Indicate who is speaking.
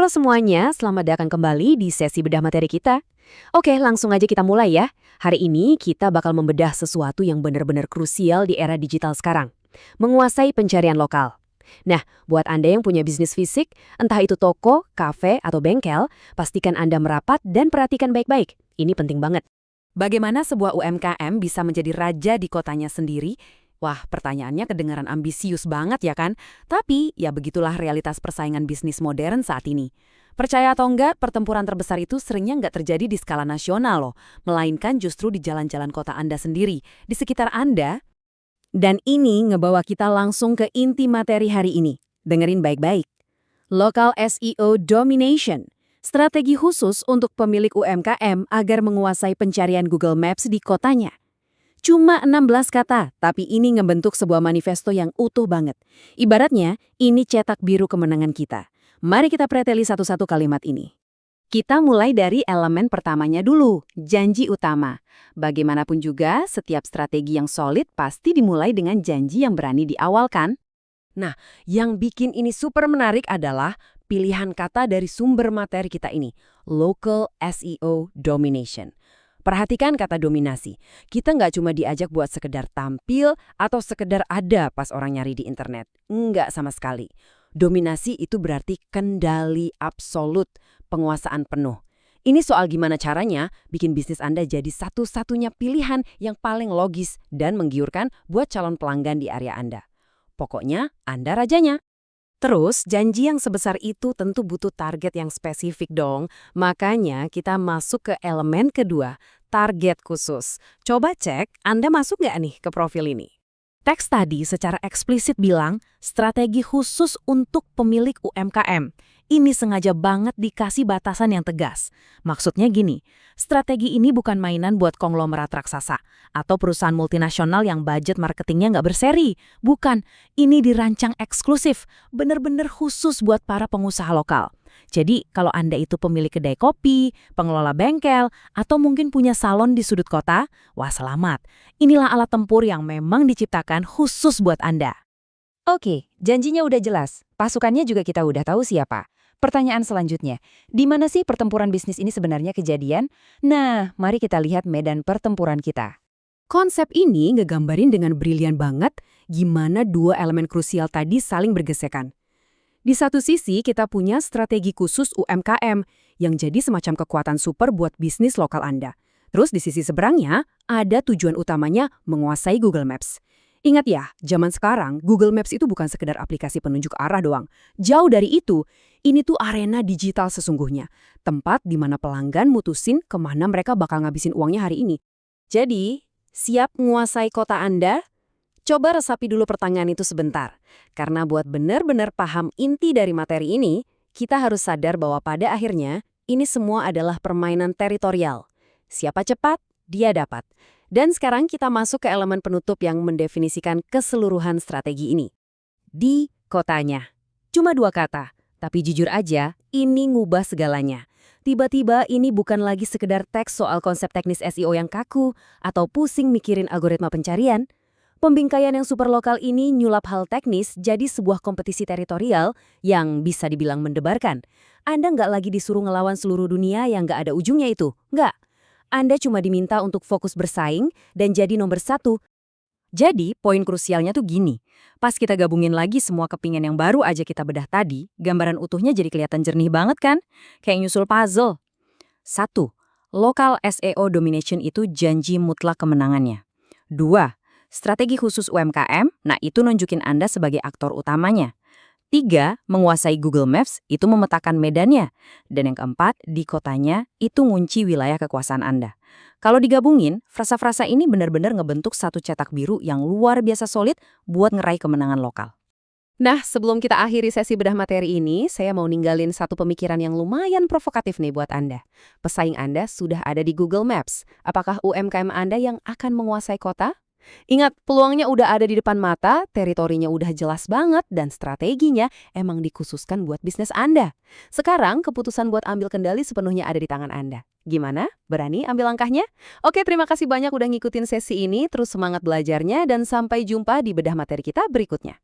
Speaker 1: Halo semuanya, selamat datang kembali di sesi bedah materi kita. Oke, langsung aja kita mulai ya. Hari ini kita bakal membedah sesuatu yang benar-benar krusial di era digital sekarang. Menguasai pencarian lokal. Nah, buat Anda yang punya bisnis fisik, entah itu toko, kafe, atau bengkel, pastikan Anda merapat dan perhatikan baik-baik. Ini penting banget. Bagaimana sebuah UMKM bisa menjadi raja di kotanya sendiri? Wah, pertanyaannya kedengaran ambisius banget ya kan? Tapi, ya begitulah realitas persaingan bisnis modern saat ini. Percaya atau enggak, pertempuran terbesar itu seringnya enggak terjadi di skala nasional loh, melainkan justru di jalan-jalan kota Anda sendiri, di sekitar Anda. Dan ini ngebawa kita langsung ke inti materi hari ini. Dengerin baik-baik. Local SEO Domination. Strategi khusus untuk pemilik UMKM agar menguasai pencarian Google Maps di kotanya. Cuma 16 kata, tapi ini ngebentuk sebuah manifesto yang utuh banget. Ibaratnya, ini cetak biru kemenangan kita. Mari kita preteli satu-satu kalimat ini. Kita mulai dari elemen pertamanya dulu, janji utama. Bagaimanapun juga, setiap strategi yang solid pasti dimulai dengan janji yang berani di awal kan? Nah, yang bikin ini super menarik adalah pilihan kata dari sumber materi kita ini, Local SEO Domination. Perhatikan kata dominasi. Kita nggak cuma diajak buat sekedar tampil atau sekedar ada pas orang nyari di internet. Nggak sama sekali. Dominasi itu berarti kendali absolut, penguasaan penuh. Ini soal gimana caranya bikin bisnis Anda jadi satu-satunya pilihan yang paling logis dan menggiurkan buat calon pelanggan di area Anda. Pokoknya, Anda rajanya. Terus, janji yang sebesar itu tentu butuh target yang spesifik dong. Makanya kita masuk ke elemen kedua, target khusus. Coba cek, Anda masuk nggak nih ke profil ini? Teks tadi secara eksplisit bilang, strategi khusus untuk pemilik UMKM. Ini sengaja banget dikasih batasan yang tegas. Maksudnya gini, strategi ini bukan mainan buat konglomerat raksasa atau perusahaan multinasional yang budget marketingnya nggak berseri. Bukan, ini dirancang eksklusif, bener-bener khusus buat para pengusaha lokal. Jadi, kalau Anda itu pemilik kedai kopi, pengelola bengkel, atau mungkin punya salon di sudut kota, wah selamat. Inilah alat tempur yang memang diciptakan khusus buat Anda. Oke, janjinya udah jelas. Pasukannya juga kita udah tahu siapa. Pertanyaan selanjutnya, di mana sih pertempuran bisnis ini sebenarnya kejadian? Nah, mari kita lihat medan pertempuran kita. Konsep ini ngegambarin dengan brilian banget gimana dua elemen krusial tadi saling bergesekan. Di satu sisi kita punya strategi khusus UMKM yang jadi semacam kekuatan super buat bisnis lokal Anda. Terus di sisi seberangnya ada tujuan utamanya menguasai Google Maps. Ingat ya, zaman sekarang Google Maps itu bukan sekedar aplikasi penunjuk arah doang. Jauh dari itu, ini tuh arena digital sesungguhnya. Tempat di mana pelanggan mutusin kemana mereka bakal ngabisin uangnya hari ini. Jadi, siap menguasai kota Anda? Coba resapi dulu pertanyaan itu sebentar. Karena buat benar-benar paham inti dari materi ini, kita harus sadar bahwa pada akhirnya, ini semua adalah permainan teritorial. Siapa cepat, dia dapat. Dan sekarang kita masuk ke elemen penutup yang mendefinisikan keseluruhan strategi ini. Di kotanya. Cuma 2 kata, tapi jujur aja, ini ngubah segalanya. Tiba-tiba ini bukan lagi sekedar teks soal konsep teknis SEO yang kaku, atau pusing mikirin algoritma pencarian. Pembingkaian yang super lokal ini nyulap hal teknis jadi sebuah kompetisi teritorial yang bisa dibilang mendebarkan. Anda nggak lagi disuruh ngelawan seluruh dunia yang nggak ada ujungnya itu. Nggak. Anda cuma diminta untuk fokus bersaing dan jadi nomor 1. Jadi, poin krusialnya tuh gini. Pas kita gabungin lagi semua kepingan yang baru aja kita bedah tadi, gambaran utuhnya jadi kelihatan jernih banget kan? Kayak nyusul puzzle. 1. Local SEO Domination itu janji mutlak kemenangannya. 2. Strategi khusus UMKM, nah itu nunjukin Anda sebagai aktor utamanya. 3. Menguasai Google Maps, itu memetakan medannya. Dan yang keempat, di kotanya, itu ngunci wilayah kekuasaan Anda. Kalau digabungin, frasa-frasa ini benar-benar ngebentuk satu cetak biru yang luar biasa solid buat ngeraih kemenangan lokal. Nah, sebelum kita akhiri sesi bedah materi ini, saya mau ninggalin satu pemikiran yang lumayan provokatif nih buat Anda. Pesaing Anda sudah ada di Google Maps. Apakah UMKM Anda yang akan menguasai kota? Ingat, peluangnya udah ada di depan mata, teritorinya udah jelas banget, dan strateginya emang dikhususkan buat bisnis Anda. Sekarang, keputusan buat ambil kendali sepenuhnya ada di tangan Anda. Gimana? Berani ambil langkahnya? Oke, terima kasih banyak udah ngikutin sesi ini, terus semangat belajarnya, dan sampai jumpa di bedah materi kita berikutnya.